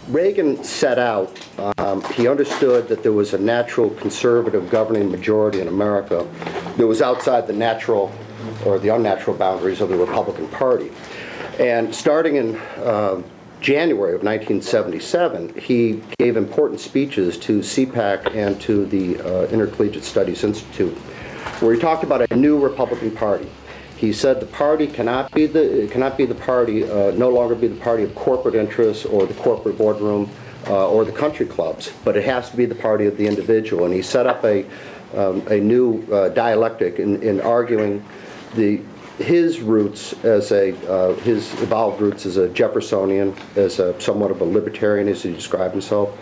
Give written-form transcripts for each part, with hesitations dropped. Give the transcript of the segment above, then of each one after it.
Reagan set out, he understood that there was a natural conservative governing majority in America that was outside the natural or the unnatural boundaries of the Republican Party. And starting in January of 1977, he gave important speeches to CPAC and to the Intercollegiate Studies Institute, where he talked about a new Republican Party. He said the party cannot be the party, no longer be the party of corporate interests or the corporate boardroom or the country clubs, but it has to be the party of the individual. And he set up a new dialectic in arguing his roots as his evolved roots as a Jeffersonian, as somewhat of a libertarian, as he described himself,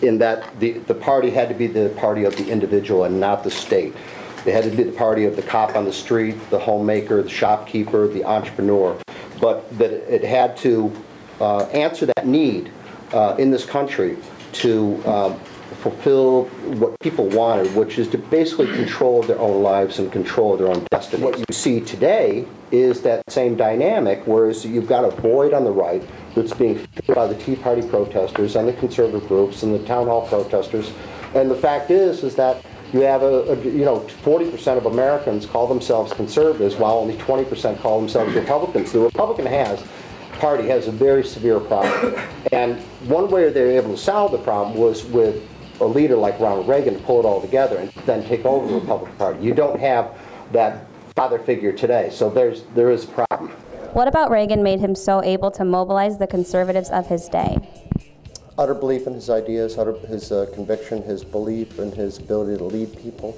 in that the party had to be the party of the individual and not the state. They had to be the party of the cop on the street, the homemaker, the shopkeeper, the entrepreneur, but that it had to answer that need in this country to fulfill what people wanted, which is to basically control their own lives and control their own destiny. What you see today is that same dynamic, whereas you've got a void on the right that's being filled by the Tea Party protesters and the conservative groups and the town hall protesters. And the fact is that you have 40% of Americans call themselves conservatives, while only 20% call themselves Republicans. The Republican Party has a very severe problem. And one way they were able to solve the problem was with a leader like Ronald Reagan to pull it all together and then take over the Republican Party. You don't have that father figure today, so there is a problem. What about Reagan made him so able to mobilize the conservatives of his day? Utter belief in his ideas, his conviction, his belief in his ability to lead people.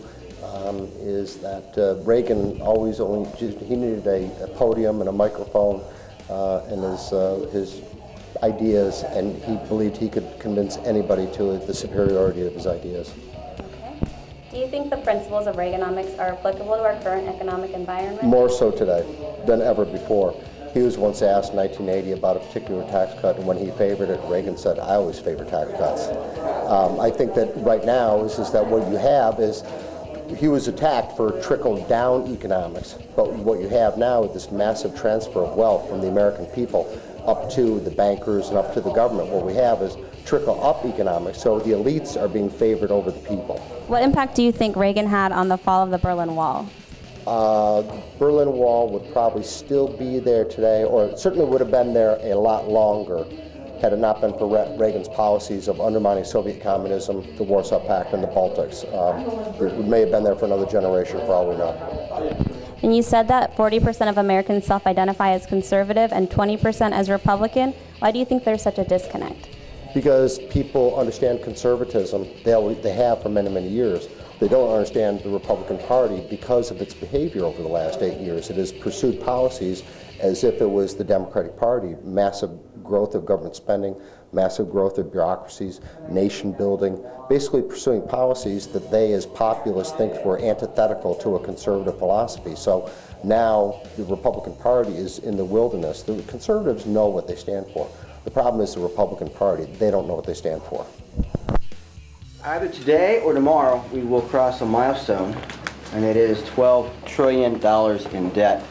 Is that Reagan always he needed a podium and a microphone and his ideas, and he believed he could convince anybody to the superiority of his ideas. Do you think the principles of Reaganomics are applicable to our current economic environment? More so today than ever before. He was once asked in 1980 about a particular tax cut, and when he favored it, Reagan said, "I always favor tax cuts." I think that right now is that what you have is he was attacked for trickle-down economics, but what you have now is this massive transfer of wealth from the American people up to the bankers and up to the government. What we have is trickle-up economics, so the elites are being favored over the people. What impact do you think Reagan had on the fall of the Berlin Wall? Berlin Wall would probably still be there today, or it certainly would have been there a lot longer had it not been for Reagan's policies of undermining Soviet communism, the Warsaw Pact, and the Baltics. It may have been there for another generation, for all we know. And you said that 40% of Americans self-identify as conservative and 20% as Republican. Why do you think there's such a disconnect? Because people understand conservatism, they have for many, many years. They don't understand the Republican Party because of its behavior over the last 8 years. It has pursued policies as if it was the Democratic Party. Massive growth of government spending, massive growth of bureaucracies, nation building, basically pursuing policies that they as populists think were antithetical to a conservative philosophy. So now the Republican Party is in the wilderness. The conservatives know what they stand for. The problem is the Republican Party. They don't know what they stand for. Either today or tomorrow we will cross a milestone, and it is $12 trillion in debt.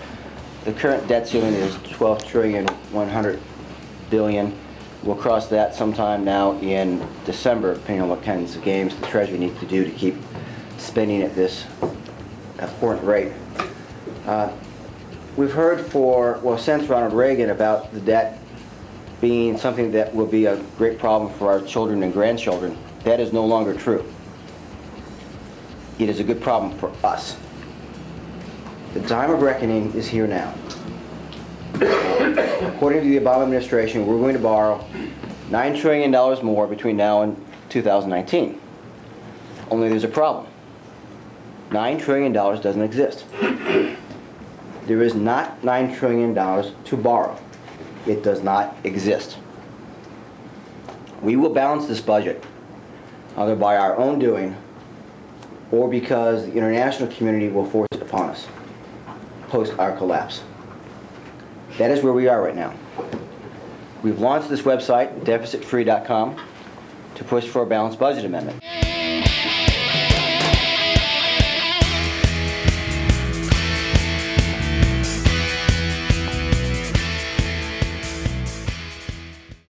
The current debt ceiling is $12,100 billion. We'll cross that sometime now in December, depending on what kinds of games the Treasury needs to do to keep spending at this abhorrent rate. We've heard since Ronald Reagan about the debt being something that will be a great problem for our children and grandchildren. That is no longer true. It is a good problem for us. The time of reckoning is here now. According to the Obama administration, we're going to borrow $9 trillion more between now and 2019. Only there's a problem. $9 trillion doesn't exist. There is not $9 trillion to borrow. It does not exist. We will balance this budget either by our own doing or because the international community will force it upon us post our collapse. That is where we are right now. We've launched this website, deficitfree.com, to push for a balanced budget amendment.